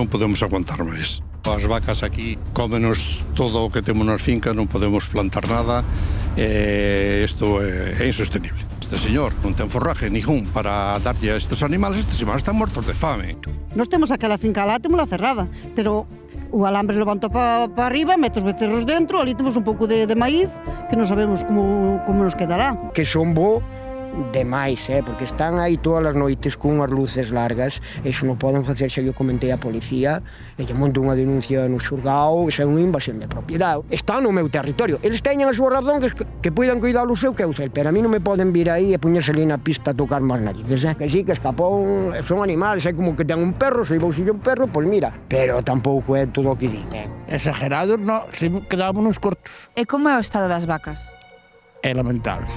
non podemos aguantar máis. As vacas aquí cómenos todo o que temos nas fincas, non podemos plantar nada, isto é insostenible. Este señor non ten forraje ningún para darlle a estes animales están mortos de fame. Nos temos aquela finca lá, temos cerrada, pero o alambre levanta para arriba, mete os becerros dentro, ali temos un pouco de maíz, que non sabemos como nos quedará. Que son bo demais, porque están aí todas as noites con unhas luces largas, iso non poden facer, xa eu comentei a policía, e lle monto unha denuncia no xulgado, iso é unha invasión de propiedade. Están no meu territorio, eles teñen as súas razóns que puidan cuidar o seu que eu sei, pero a mí non me poden vir aí e poñerse ali na pista a tocar máis narices, que sí, que escapou, son animales, é como que ten un perro, se vou un perro, pois mira, pero tampouco é todo o que din, Exagerados, non, se quedámonos cortos. E como é o estado das vacas? É lamentable.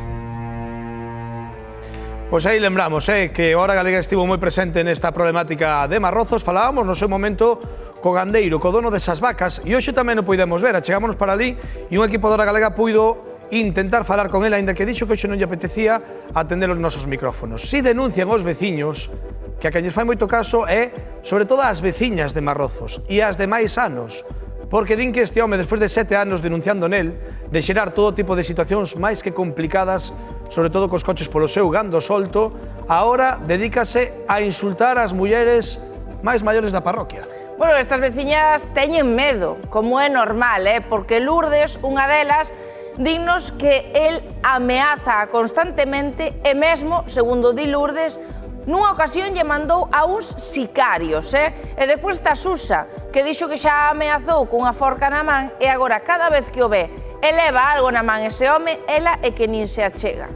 Pois aí lembramos que a Hora Galega estivo moi presente nesta problemática de Marrozos. Falábamos no seu momento co gandeiro, co dono desas vacas, e hoxe tamén o podemos ver. Achegámonos para ali e un equipo de Hora Galega puido intentar falar con ele, aínda que dixo que hoxe non lle apetecía atender os nosos micrófonos. Si denuncian os veciños, que a quen lles fai moito caso é, sobre todo, as veciñas de Marrozos e as de máis anos, porque din que este home, despois de 7 anos denunciando nel, de xerar todo tipo de situacións máis que complicadas, sobre todo cos coches polo seu gando solto, agora dedícase a insultar as mulleres máis maiores da parroquia. Bueno, estas veciñas teñen medo, como é normal, porque Lourdes, unha delas, dignos que el ameaza constantemente e mesmo, segundo di Lourdes, nunha ocasión lle mandou a uns sicarios, E despois está Susa, que dixo que xa ameazou cunha forca na man e agora cada vez que o ve e leva algo na man ese home, ela é que nin se achega.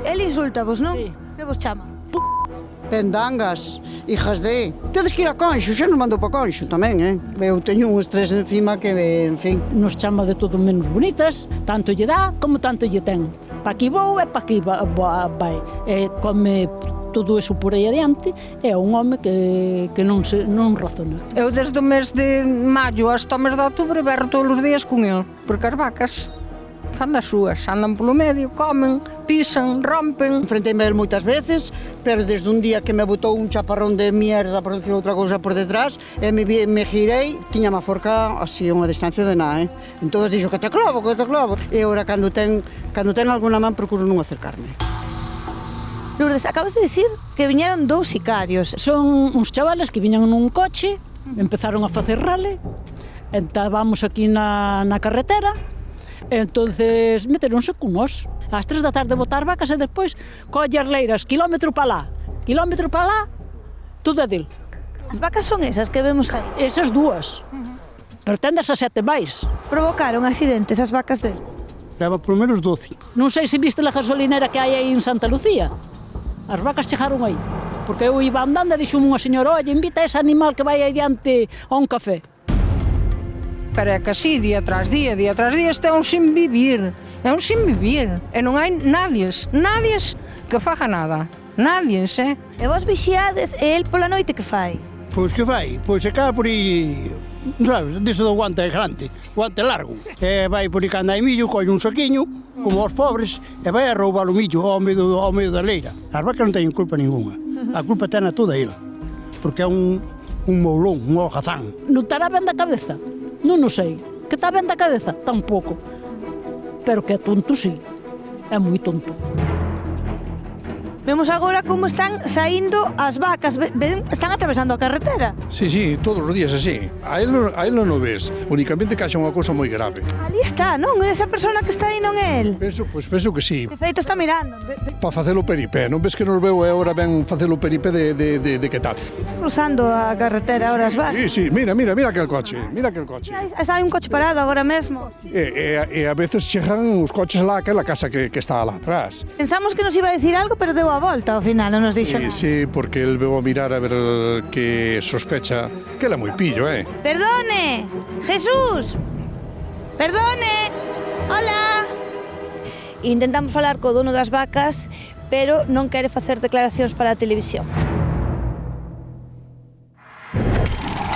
El insulta-vos, non? Sí. Que vos chama? Pendangas, hijas de... Tedes que ir a Conxo, xa nos mandou para Conxo tamén, Eu teño un estrés encima que, en fin... Nos chama de todo menos bonitas, tanto lle dá como tanto lle ten. Pa aquí vou e pa aquí vai. Come todo eso por aí adiante, é un home que non razona. Eu desde o mes de maio hasta o mes de outubro berro todos os días con ele, porque as vacas fan das súas, andan polo medio, comen, pisan, rompen. Enfrenteime a él moitas veces, pero desde un día que me botou un chaparrón de mierda, por decir outra cousa, por detrás, e me girei, tiña má forca así a unha distancia de nada, Entón dixo que te clavo. E agora, cando ten alguna man, procuro non acercarme. Lourdes, acabas de dicir que viñeron 2 sicarios. Son uns chavales que viñan nun coche, empezaron a facer rale, estábamos aquí na carretera, entonces meteronse con nós. Ás 3 da tarde botar vacas e despois colle as leiras, kilómetro para lá, tudo é del. As vacas son esas que vemos aí? Esas 2, pero tendes a 7 máis. Provocaron accidentes as vacas del? Leva por menos 12. Non sei se viste a gasolinera que hai aí en Santa Lucía. As vacas chegaron aí, porque eu iba andando e dixo-me unha señora, oye, invita a ese animal que vai aí diante a un café. Pero é que así, día tras día, este é un sin vivir, e non hai nadies que faga nada, E vos vixiades e el pola noite que fai? Pois que fai? Pois se cae por aí, sabes, diso do guante grande, guante largo. E vai por aí cando hai millo, colle un saquiño, como os pobres, e vai a roubar o millo ao medio da leira. As vacas non teñen culpa ninguna, a culpa ten a toda ele, porque é un moulón, un holgazán. Non estará ben da cabeza? Non o sei. Que está ben da cabeza? Tampouco. Pero que é tonto, sí. É moi tonto. Vemos agora como están saindo as vacas, están atravesando a carretera. Sí, todos os días así. A él non o ves, únicamente que haxa unha cousa moi grave. Ali está, non? Esa persona que está aí non é el? Penso que sí. De feito está mirando. Para facelo peripé, non ves que nos veo e agora ben facelo peripé de que tal. Cruzando a carretera ahora as vacas. Sí, mira aquel coche, Hai un coche parado agora mesmo. E a veces chegan os coches lá aquela casa que está lá atrás. Pensamos que nos iba a decir algo, pero deu a volta ao final, non nos dixo nada. Sí, porque el veo a mirar a ver que sospecha que ele é moi pillo, Perdone, Jesús, perdone, hola. Intentamos falar co dono das vacas, pero non quere facer declaracións para a televisión.